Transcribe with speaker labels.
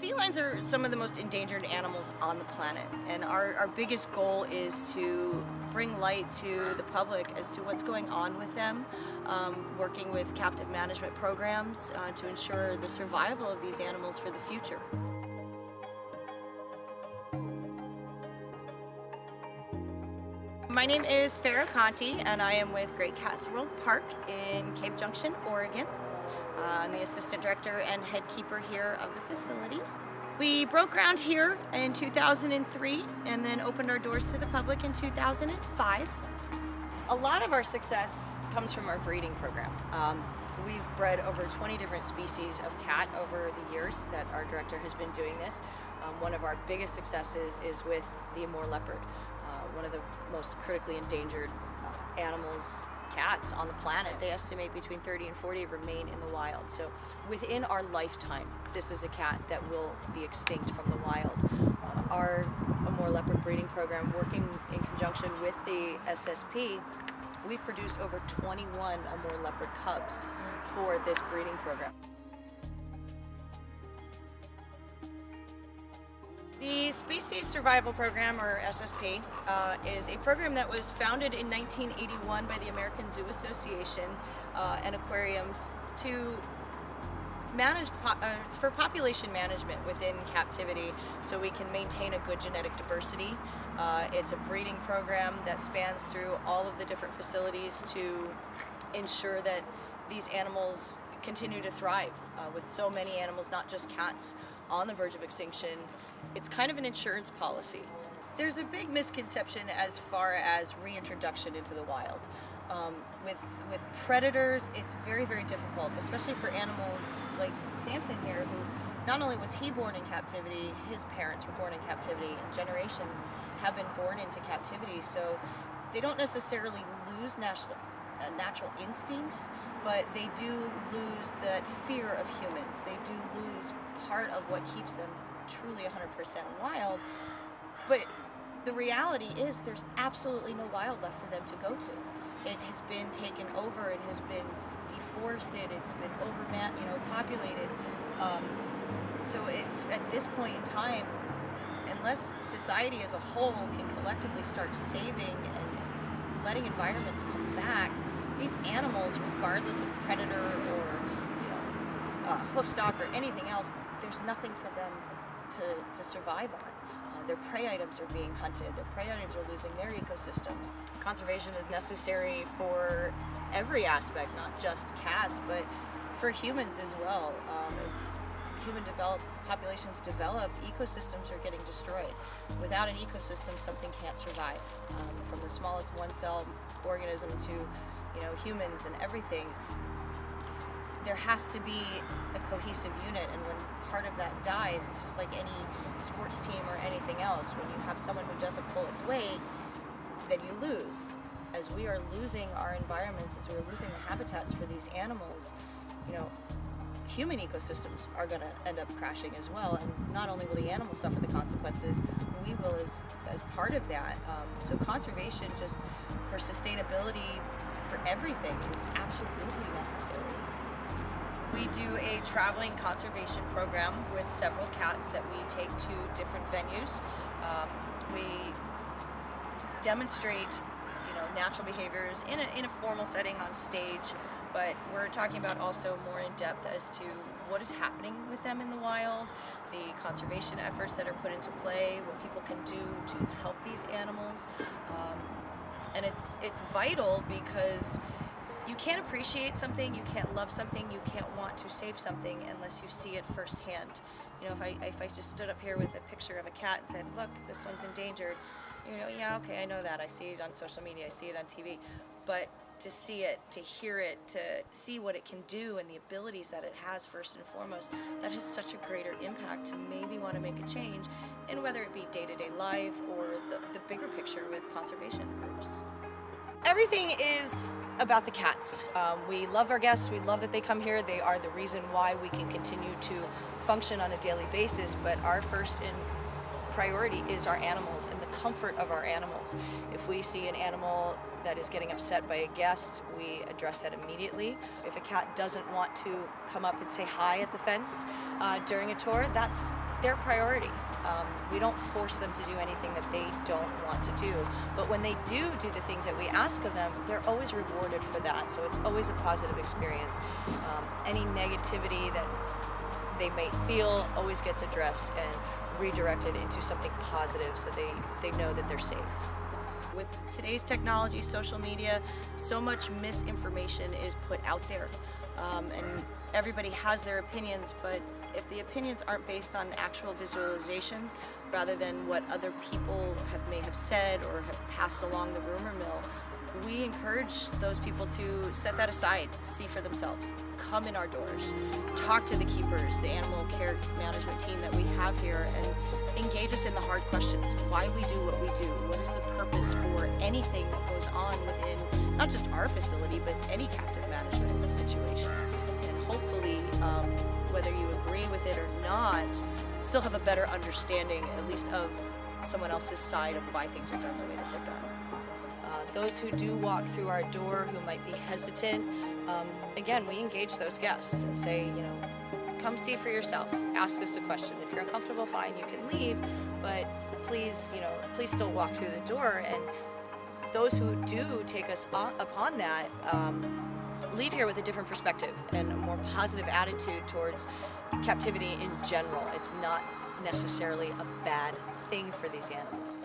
Speaker 1: Felines are some of the most endangered animals on the planet, and our biggest goal is to bring light to the public as to what's going on with them, working with captive management programs to ensure the survival of these animals for the future. My name is Farah Conti, and I am with Great Cats World Park in Cave Junction, Oregon. I'm the assistant director and head keeper here of the facility. We broke ground here in 2003 and then opened our doors to the public in 2005. A lot of our success comes from our breeding program. We've bred over 20 different species of cat over the years that our director has been doing this. One of our biggest successes is with the Amur leopard, one of the most critically endangered animals, cats on the planet. They estimate between 30 and 40 remain in the wild. So within our lifetime, this is a cat that will be extinct from the wild. Our Amur leopard breeding program, working in conjunction with the SSP, we've produced over 21 Amur leopard cubs for this breeding program. The Species Survival Program, or SSP, is a program that was founded in 1981 by the American Zoo Association and aquariums to manage, it's for population management within captivity so we can maintain a good genetic diversity. It's a breeding program that spans through all of the different facilities to ensure that these animals continue to thrive. With so many animals, not just cats, on the verge of extinction, it's kind of an insurance policy. There's a big misconception as far as reintroduction into the wild. With predators, it's very, very difficult, especially for animals like Samson here, who not only was he born in captivity, his parents were born in captivity, and generations have been born into captivity, so they don't necessarily lose natural instincts, but they do lose that fear of humans. They do lose part of what keeps them truly 100% wild. But the reality is there's absolutely no wild left for them to go to. It has been taken over, it has been deforested, it's been populated. So it's at this point in time, unless society as a whole can collectively start saving and letting environments come back, these animals, regardless of predator or hoof stock or anything else, there's nothing for them to survive on. Their prey items are being hunted, their prey items are losing their ecosystems. Conservation is necessary for every aspect, not just cats, but for humans as well. As populations develop, ecosystems are getting destroyed. Without an ecosystem, something can't survive. From the smallest one-cell organism to humans and everything, there has to be a cohesive unit, and when part of that dies, it's just like any sports team or anything else. When you have someone who doesn't pull its weight, then you lose. As we are losing our environments, as we're losing the habitats for these animals, human ecosystems are going to end up crashing as well, and not only will the animals suffer the consequences, we will as part of that. So conservation, just for sustainability, for everything, is absolutely necessary. We do a traveling conservation program with several cats that we take to different venues. We demonstrate natural behaviors in a formal setting on stage, but we're talking about also more in depth as to what is happening with them in the wild, the conservation efforts that are put into play, what people can do to help these animals. And it's vital, because you can't appreciate something, you can't love something, you can't want to save something unless you see it firsthand. If I just stood up here with a picture of a cat and said, look, this one's endangered, yeah, okay, I know that, I see it on social media, I see it on TV, but to see it, to hear it, to see what it can do and the abilities that it has first and foremost, that has such a greater impact to maybe want to make a change, and whether it be day-to-day life or the bigger picture with conservation groups. Everything is about the cats. We love our guests, we love that they come here, they are the reason why we can continue to function on a daily basis, but our first and priority is our animals and the comfort of our animals. If we see an animal that is getting upset by a guest, we address that immediately. If a cat doesn't want to come up and say hi at the fence during a tour, that's their priority. We don't force them to do anything that they don't want to do. But when they do the things that we ask of them, they're always rewarded for that. So it's always a positive experience. Any negativity that they may feel always gets addressed and redirected into something positive so they know that they're safe. With today's technology, social media, so much misinformation is put out there. And everybody has their opinions, but if the opinions aren't based on actual visualization rather than what other people may have said or have passed along the rumor mill, we encourage those people to set that aside, see for themselves, come in our doors, talk to the keepers, the animal care management team that we have here, and engage us in the hard questions. Why we do what we do? What is the purpose for anything that goes on within not just our facility, but any captive management situation? And hopefully, whether you agree with it or not, still have a better understanding, at least of someone else's side of why things are done the way that they're done. Those who do walk through our door who might be hesitant, again, we engage those guests and say, come see for yourself. Ask us a question. If you're uncomfortable, fine, you can leave, but please still walk through the door. And those who do take us upon that leave here with a different perspective and a more positive attitude towards captivity in general. It's not necessarily a bad thing for these animals.